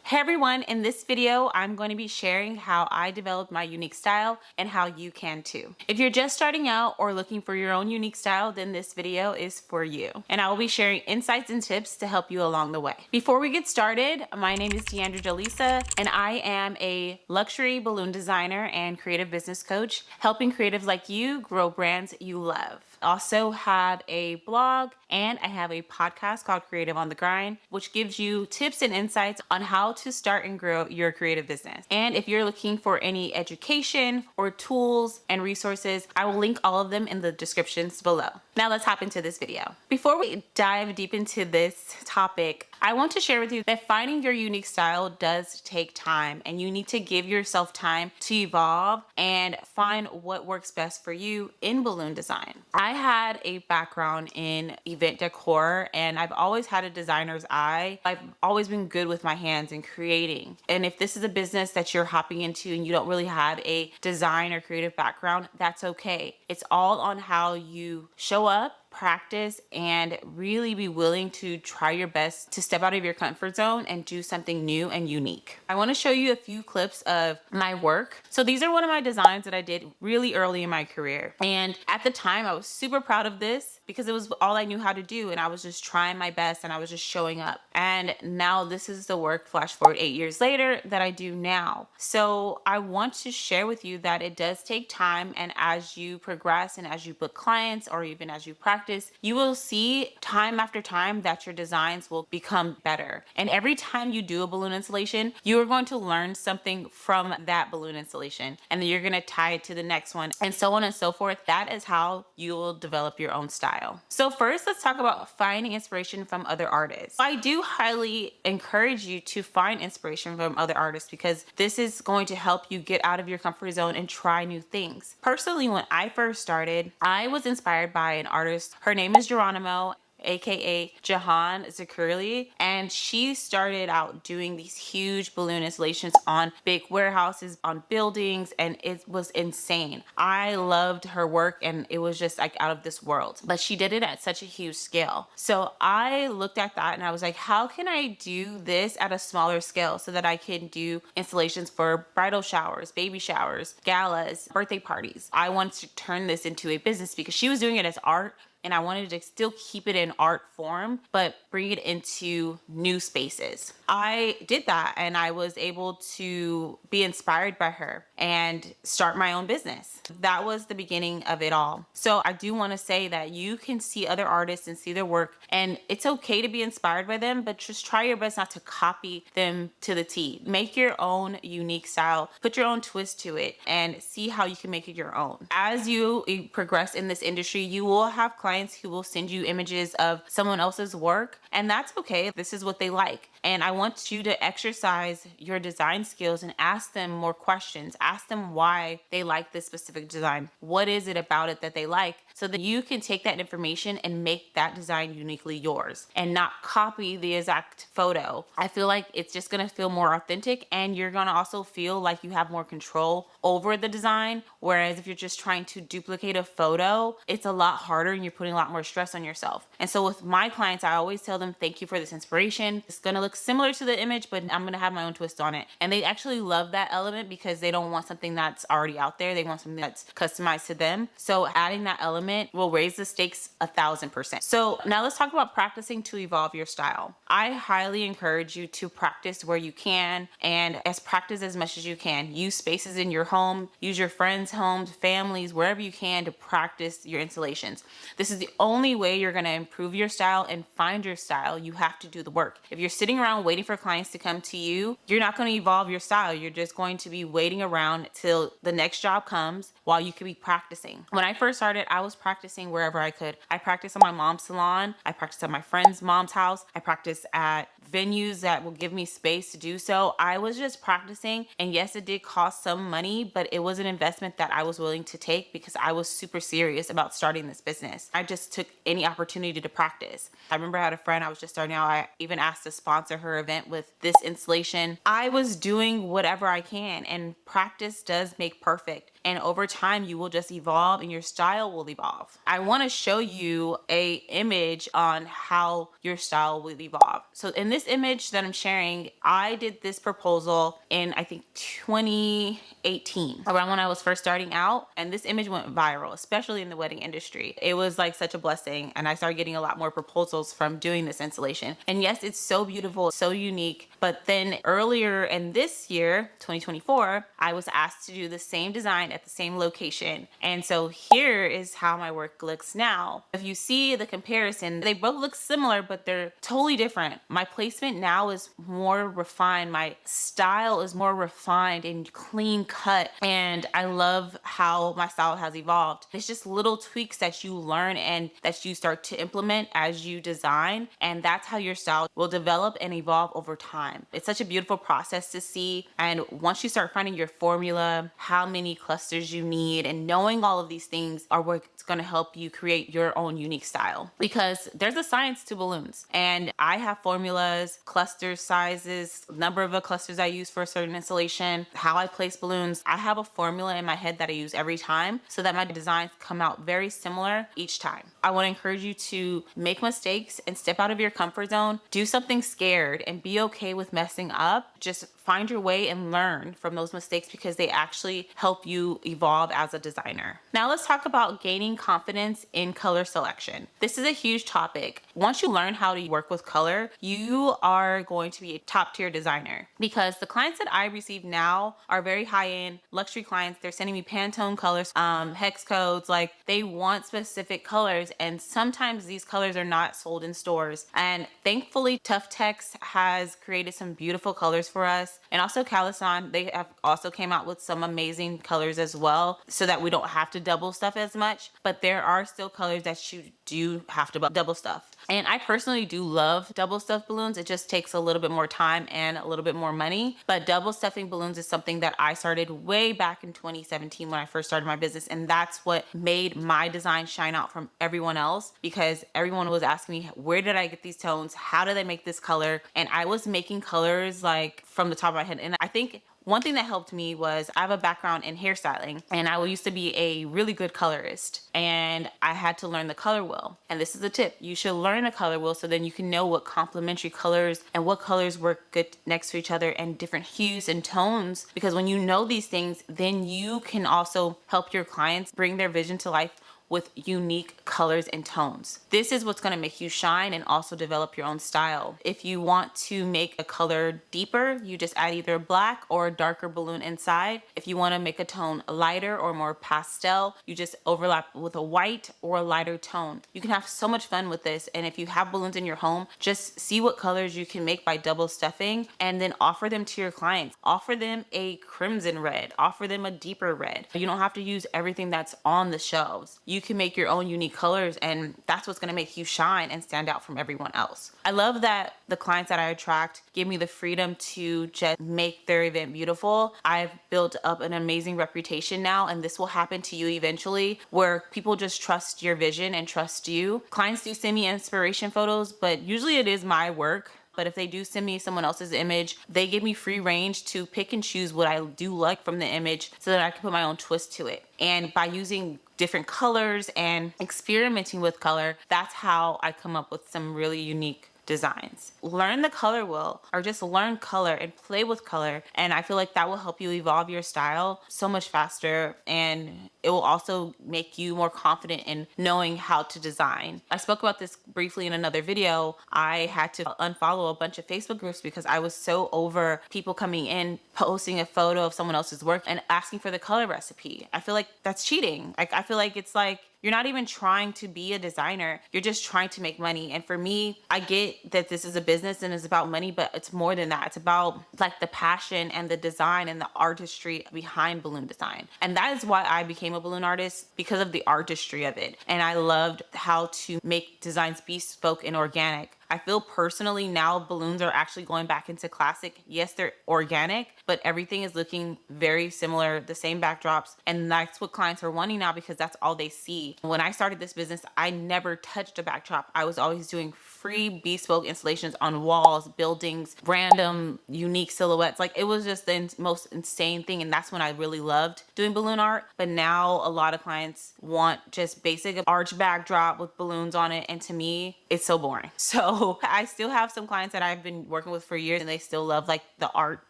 Hey everyone, in this video, I'm going to be sharing how I developed my unique style and how you can too. If you're just starting out or looking for your own unique style, then this video is for you. And I will be sharing insights and tips to help you along the way. Before we get started, my name is DeAndra Jalisa, and I am a luxury balloon designer and creative business coach, helping creatives like you grow brands you love. I also have a blog and I have a podcast called Creative on the Grind, which gives you tips and insights on how to start and grow your creative business. And if you're looking for any education or tools and resources, I will link all of them in the descriptions below. Now let's hop into this video. Before we dive deep into this topic, I want to share with you that finding your unique style does take time, and you need to give yourself time to evolve and find what works best for you in balloon design. I had a background in event decor, and I've always had a designer's eye. I've always been good with my hands and creating. And if this is a business that you're hopping into and you don't really have a design or creative background, that's okay. It's all on how you show up, practice, and really be willing to try your best to step out of your comfort zone and do something new and unique. I want to show you a few clips of my work. So these are one of my designs that I did really early in my career. And at the time I was super proud of this because it was all I knew how to do, and I was just trying my best and I was just showing up. And now this is the work, flash forward 8 years later, that I do now. So I want to share with you that it does take time, and as you progress and as you book clients or even as you practice, you will see time after time that your designs will become better. And every time you do a balloon installation, you are going to learn something from that balloon installation, and then you're going to tie it to the next one, and so on and so forth. That is how you will develop your own style. So first, let's talk about finding inspiration from other artists. I do highly encourage you to find inspiration from other artists because this is going to help you get out of your comfort zone and try new things. Personally, when I first started, I was inspired by an artist. Her name is Geronimo, aka Jahan Zakurli, and she started out doing these huge balloon installations on big warehouses, on buildings, and it was insane. I loved her work and it was just like out of this world, but she did it at such a huge scale. So I looked at that and I was like, how can I do this at a smaller scale so that I can do installations for bridal showers, baby showers, galas, birthday parties? I wanted to turn this into a business because she was doing it as art, and I wanted to still keep it in art form, but bring it into new spaces. I did that, and I was able to be inspired by her and start my own business. That was the beginning of it all. So I do want to say that you can see other artists and see their work, and it's okay to be inspired by them, but just try your best not to copy them to the T. Make your own unique style, put your own twist to it, and see how you can make it your own. As you progress in this industry, you will have clients who will send you images of someone else's work, and that's okay. This is what they like. And I want you to exercise your design skills and ask them more questions. Ask them why they like this specific design. What is it about it that they like? So that you can take that information and make that design uniquely yours and not copy the exact photo. I feel like it's just gonna feel more authentic, and you're gonna also feel like you have more control over the design. Whereas if you're just trying to duplicate a photo, it's a lot harder and you're putting a lot more stress on yourself. And so with my clients, I always tell them, thank you for this inspiration. It's gonna look similar to the image, but I'm gonna have my own twist on it. And they actually love that element because they don't want something that's already out there. They want something that's customized to them. So adding that element will raise the stakes 1,000%. So now let's talk about practicing to evolve your style. I highly encourage you to practice where you can, and practice as much as you can. Use spaces in your home, use your friends' homes, families, wherever you can to practice your installations. This is the only way you're gonna improve your style and find your style. You have to do the work. If you're sitting around waiting for clients to come to you, you're not gonna evolve your style. You're just going to be waiting around till the next job comes while you could be practicing. When I first started, I was practicing wherever I could. I practiced on my mom's salon. I practiced at my friend's mom's house. I practiced at venues that will give me space to do so. I was just practicing, and yes, it did cost some money, but it was an investment that I was willing to take because I was super serious about starting this business. I just took any opportunity to practice. I remember I had a friend, I was just starting out, I even asked to sponsor her event with this installation. I was doing whatever I can, and practice does make perfect. and over time you will just evolve and your style will evolve. I want to show you a image on how your style will evolve. So in this image that I'm sharing, I did this proposal in I think 2018, around when I was first starting out, and this image went viral, especially in the wedding industry. It was like such a blessing, and I started getting a lot more proposals from doing this installation. And yes, it's so beautiful, so unique. But then earlier in this year, 2024, I was asked to do the same design at the same location. And so here is how my work looks now. If you see the comparison, they both look similar, but they're totally different. My placement now is more refined. My style is more refined and clean cut. And I love how my style has evolved. It's just little tweaks that you learn and that you start to implement as you design. And that's how your style will develop and evolve over time. It's such a beautiful process to see. And once you start finding your formula, how many clusters you need, and knowing all of these things are what's going to help you create your own unique style. Because there's a science to balloons. And I have formulas, cluster sizes, number of clusters I use for a certain installation, how I place balloons. I have a formula in my head that I use every time so that my designs come out very similar each time. I want to encourage you to make mistakes and step out of your comfort zone. Do something scared and be okay with messing up. Just find your way and learn from those mistakes because they actually help you evolve as a designer. Now let's talk about gaining confidence in color selection. This is a huge topic. Once you learn how to work with color, you are going to be a top tier designer because the clients that I receive now are very high end luxury clients. They're sending me Pantone colors, hex codes, like they want specific colors, and sometimes these colors are not sold in stores. And thankfully Tough Tex has created some beautiful colors for us. And also Calisan, they have also came out with some amazing colors as well so that we don't have to double stuff as much, but there are still colors that you do have to double stuff. And I personally do love double stuffed balloons. It just takes a little bit more time and a little bit more money, but double stuffing balloons is something that I started way back in 2017 when I first started my business, and that's what made my design shine out from everyone else because everyone was asking me, where did I get these tones? How did I make this color? And I was making colors like from the top of my head. And I think one thing that helped me was I have a background in hairstyling and I used to be a really good colorist and I had to learn the color wheel. And this is a tip. You should learn a color wheel so then you can know what complementary colors and what colors work good next to each other and different hues and tones. Because when you know these things, then you can also help your clients bring their vision to life with unique colors and tones. This is what's gonna make you shine and also develop your own style. If you want to make a color deeper, you just add either a black or a darker balloon inside. If you wanna make a tone lighter or more pastel, you just overlap with a white or a lighter tone. You can have so much fun with this, and if you have balloons in your home, just see what colors you can make by double stuffing and then offer them to your clients. Offer them a crimson red, offer them a deeper red. You don't have to use everything that's on the shelves. You can make your own unique colors, and that's what's going to make you shine and stand out from everyone else. I love that the clients that I attract give me the freedom to just make their event beautiful. I've built up an amazing reputation now, and this will happen to you eventually, where people just trust your vision and trust you. Clients do send me inspiration photos, but usually it is my work. But if they do send me someone else's image, they give me free range to pick and choose what I do like from the image so that I can put my own twist to it. And by using different colors and experimenting with color, that's how I come up with some really unique designs. Learn the color wheel, or just learn color and play with color, and I feel like that will help you evolve your style so much faster, and it will also make you more confident in knowing how to design. I spoke about this briefly in another video. I had to unfollow a bunch of Facebook groups because I was so over people coming in, posting a photo of someone else's work and asking for the color recipe. I feel like that's cheating. I feel like it's like you're not even trying to be a designer. You're just trying to make money. And for me, I get that this is a business and it's about money, but it's more than that. It's about like the passion and the design and the artistry behind balloon design. And that is why I became a balloon artist, because of the artistry of it. And I loved how to make designs bespoke and organic. I feel personally now balloons are actually going back into classic. Yes, they're organic, but everything is looking very similar, the same backdrops. And that's what clients are wanting now because that's all they see. When I started this business, I never touched a backdrop. I was always doing free bespoke installations on walls, buildings, random unique silhouettes. Like, it was just the most insane thing. And that's when I really loved doing balloon art. But now a lot of clients want just basic arch backdrop with balloons on it. And to me, it's so boring. So I still have some clients that I've been working with for years and they still love like the art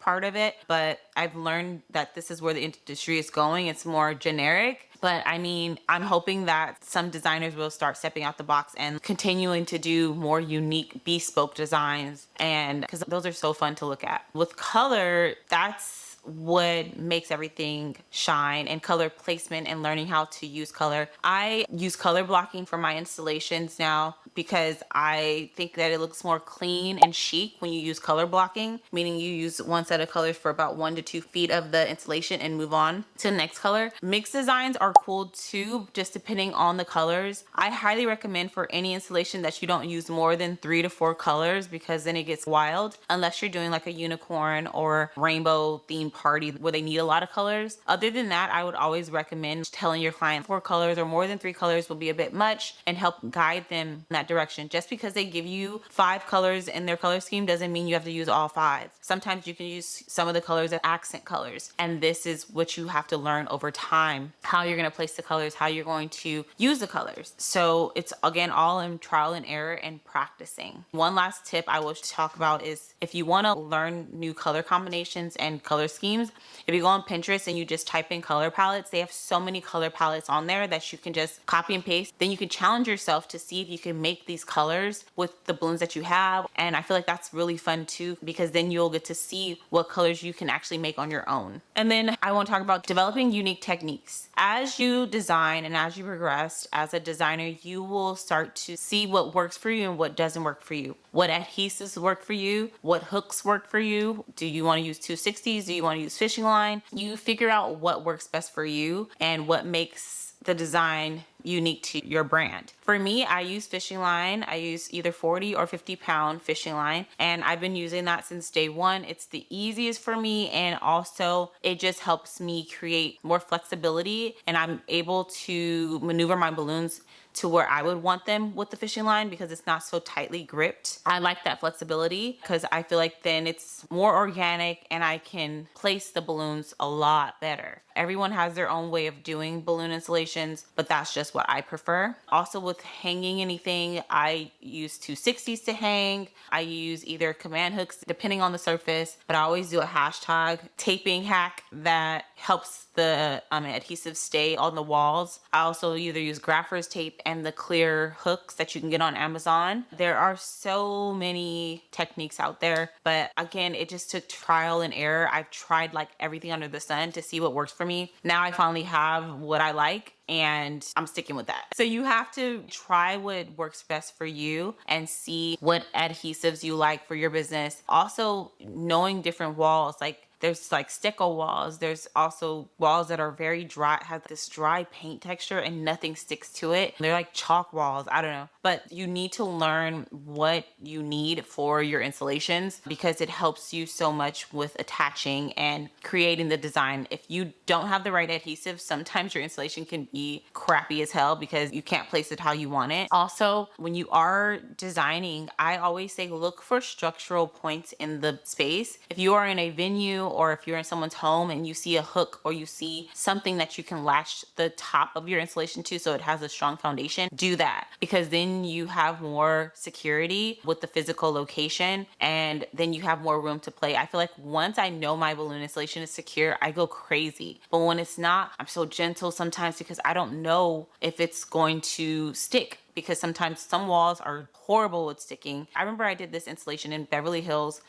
part of it. But I've learned that this is where the industry is going. It's more generic. But I mean, I'm hoping that some designers will start stepping out the box and continuing to do more unique bespoke designs, and because those are so fun to look at. With color, that's what makes everything shine, and color placement and learning how to use color. I use color blocking for my installations now because I think that it looks more clean and chic when you use color blocking, meaning you use one set of colors for about 1 to 2 feet of the installation and move on to the next color. Mixed designs are cool too, just depending on the colors. I highly recommend for any installation that you don't use more than 3 to 4 colors, because then it gets wild, unless you're doing like a unicorn or rainbow themed party where they need a lot of colors. Other than that, I would always recommend telling your client 4 colors or more than 3 colors will be a bit much, and help guide them in that direction. Just because they give you 5 colors in their color scheme doesn't mean you have to use all 5. Sometimes you can use some of the colors as accent colors, and this is what you have to learn over time, how you're going to place the colors, how you're going to use the colors. So it's again all in trial and error and practicing. One last tip I will talk about is if you want to learn new color combinations and color schemes, if you go on Pinterest and you just type in color palettes, they have so many color palettes on there that you can just copy and paste. Then you can challenge yourself to see if you can make these colors with the balloons that you have. And I feel like that's really fun too, because then you'll get to see what colors you can actually make on your own. And then I want to talk about developing unique techniques. As you design and as you progress as a designer, you will start to see what works for you and what doesn't work for you. What adhesives work for you? What hooks work for you? Do you want to use 260s? Do you want to use fishing line? You figure out what works best for you and what makes the design unique to your brand. For me, I use fishing line. I use either 40 or 50 pound fishing line, and I've been using that since day one. It's the easiest for me, and also it just helps me create more flexibility, and I'm able to maneuver my balloons to where I would want them with the fishing line because it's not so tightly gripped. I like that flexibility because I feel like then it's more organic and I can place the balloons a lot better. Everyone has their own way of doing balloon installations, but that's just what I prefer. Also, with hanging anything, I use 260s to hang. I use either command hooks depending on the surface, but I always do a hashtag taping hack that helps the adhesive stay on the walls. I also either use grapher's tape and the clear hooks that you can get on Amazon. There are so many techniques out there, but again, it just took trial and error. I've tried like everything under the sun to see what works for me. Now I finally have what I like, and I'm sticking with that. So you have to try what works best for you and see what adhesives you like for your business. Also, knowing different walls, like there's like stickle walls. There's also walls that are very dry, have this dry paint texture and nothing sticks to it. They're like chalk walls. I don't know. But you need to learn what you need for your installations because it helps you so much with attaching and creating the design. If you don't have the right adhesive, sometimes your installation can be crappy as hell because you can't place it how you want it. Also, when you are designing, I always say look for structural points in the space. If you are in a venue or if you're in someone's home and you see a hook or you see something that you can latch the top of your installation to so it has a strong foundation, do that, because then you have more security with the physical location and then you have more room to play. I feel like once I know my balloon installation is secure, I go crazy. But when it's not, I'm so gentle sometimes because I don't know if it's going to stick, because sometimes some walls are horrible with sticking. I remember I did this installation in Beverly Hills,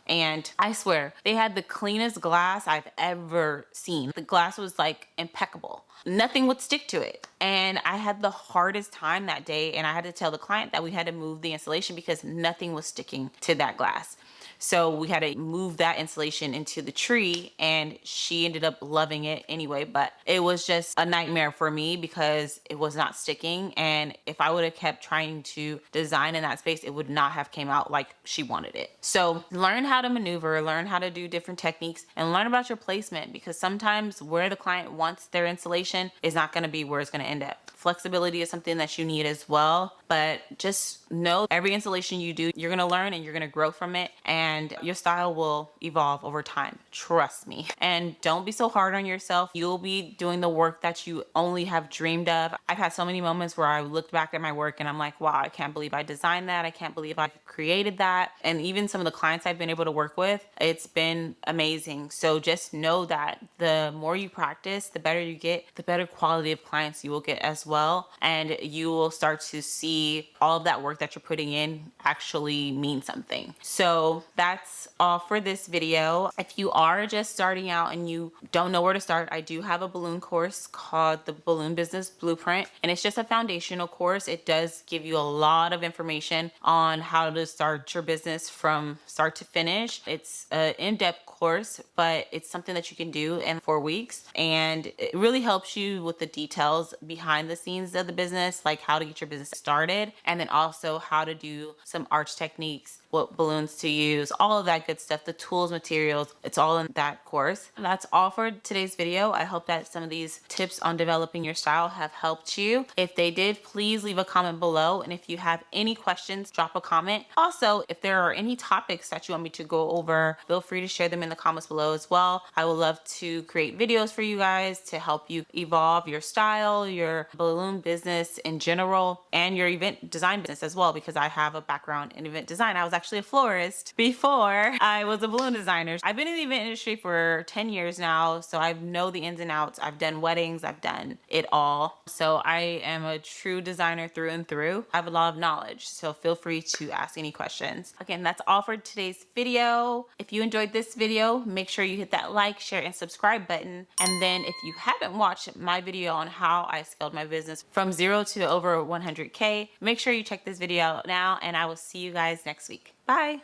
and I swear they had the cleanest glass I've ever seen. The glass was like impeccable. Nothing would stick to it. And I had the hardest time that day, and I had to tell the client that we had to move the installation because nothing was sticking to that glass. So we had to move that installation into the tree, and she ended up loving it anyway, but it was just a nightmare for me because it was not sticking. And if I would have kept trying to design in that space, it would not have came out like she wanted it. So learn how to maneuver, learn how to do different techniques, and learn about your placement, because sometimes where the client wants their installation is not going to be where it's going to end up. Flexibility is something that you need as well. but just know every installation you do, you're gonna learn and you're gonna grow from it, and your style will evolve over time. Trust me. And don't be so hard on yourself. You'll be doing the work that you only have dreamed of. I've had so many moments where I looked back at my work and I'm like, wow, I can't believe I designed that. I can't believe I created that. And even some of the clients I've been able to work with, it's been amazing. So just know that the more you practice, the better you get, the better quality of clients you will get as well. And you will start to see all of that work that you're putting in actually mean something. So that's all for this video. If you are just starting out and you don't know where to start, I do have a balloon course called the Balloon Business Blueprint, and it's just a foundational course. It does give you a lot of information on how to start your business from start to finish. It's an in-depth course, but it's something that you can do in 4 weeks, and it really helps you with the details behind the scenes of the business, like how to get your business started, and then also how to do some arch techniques, what balloons to use, all of that good stuff, the tools, materials, it's all in that course. And that's all for today's video. I hope that some of these tips on developing your style have helped you. If they did, please leave a comment below. And if you have any questions, drop a comment. Also, if there are any topics that you want me to go over, feel free to share them in the comments below as well. I would love to create videos for you guys to help you evolve your style, your balloon business in general, and your event design business as well, because I have a background in event design. I was actually a florist before I was a balloon designer. I've been in the event industry for 10 years now, so I know the ins and outs. I've done weddings, I've done it all. So I am a true designer through and through. I have a lot of knowledge, so feel free to ask any questions. Again, that's all for today's video. If you enjoyed this video, make sure you hit that like, share, and subscribe button. And then if you haven't watched my video on how I scaled my business from 0 to over 100K, make sure you check this video out now, and I will see you guys next week. Bye.